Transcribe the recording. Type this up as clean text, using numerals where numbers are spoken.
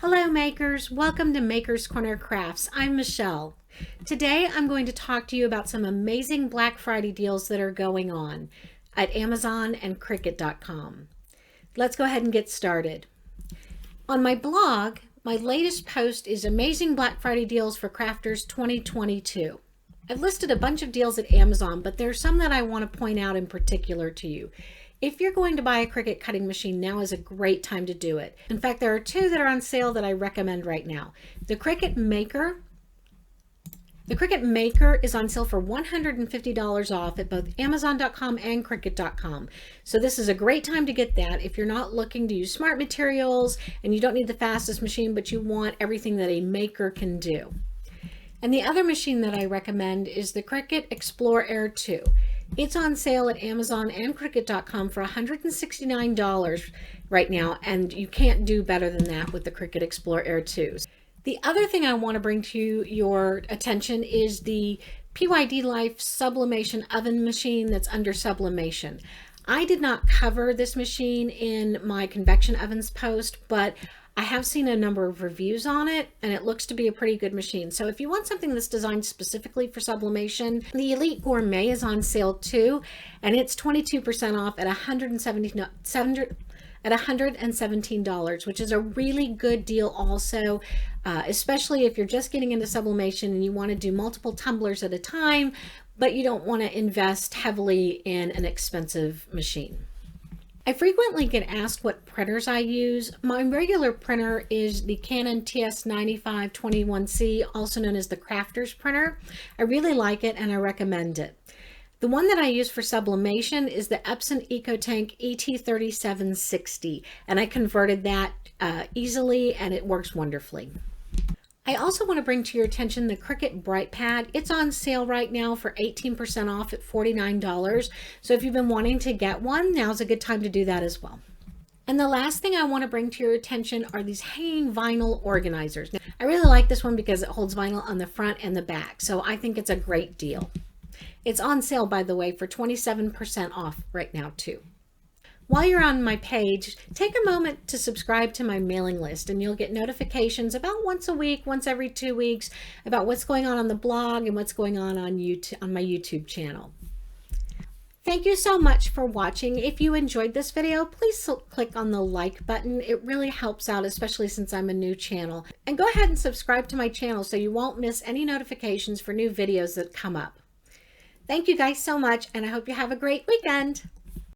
Hello makers, welcome to Maker's Corner Crafts. I'm Michelle. Today I'm going to talk to you about some amazing Black Friday deals that are going on at Amazon and cricut.com. Let's go ahead and get started. On my blog, my latest post is Amazing Black Friday Deals for Crafters 2022. I've listed a bunch of deals at Amazon, but there are some that I want to point out in particular to you. If you're going to buy a Cricut cutting machine, now is a great time to do it. In fact, there are two that are on sale that I recommend right now. The Cricut Maker is on sale for $150 off at both Amazon.com and Cricut.com. So this is a great time to get that if you're not looking to use smart materials and you don't need the fastest machine, but you want everything that a maker can do. And the other machine that I recommend is the Cricut Explore Air 2. It's on sale at Amazon and Cricut.com for $169 right now, and you can't do better than that with the Cricut Explore Air 2. The other thing I want to bring to your attention is the PYD Life Sublimation Oven machine that's under sublimation. I did not cover this machine in my convection ovens post, but I have seen a number of reviews on it and it looks to be a pretty good machine. So if you want something that's designed specifically for sublimation, the Elite Gourmet is on sale too, and it's 22% off at $117, which is a really good deal also, especially if you're just getting into sublimation and you want to do multiple tumblers at a time, but you don't want to invest heavily in an expensive machine. I frequently get asked what printers I use. My regular printer is the Canon TS9521C, also known as the Crafter's printer. I really like it and I recommend it. The one that I use for sublimation is the Epson EcoTank ET3760, and I converted that easily and it works wonderfully. I also want to bring to your attention the Cricut Bright Pad. It's on sale right now for 18% off at $49. So if you've been wanting to get one, now's a good time to do that as well. And the last thing I want to bring to your attention are these hanging vinyl organizers. Now, I really like this one because it holds vinyl on the front and the back. So I think it's a great deal. It's on sale, by the way, for 27% off right now too. While you're on my page, take a moment to subscribe to my mailing list and you'll get notifications about once a week, once every 2 weeks, about what's going on the blog and what's going on YouTube, on my YouTube channel. Thank you so much for watching. If you enjoyed this video, please click on the like button. It really helps out, especially since I'm a new channel. And go ahead and subscribe to my channel so you won't miss any notifications for new videos that come up. Thank you guys so much, and I hope you have a great weekend.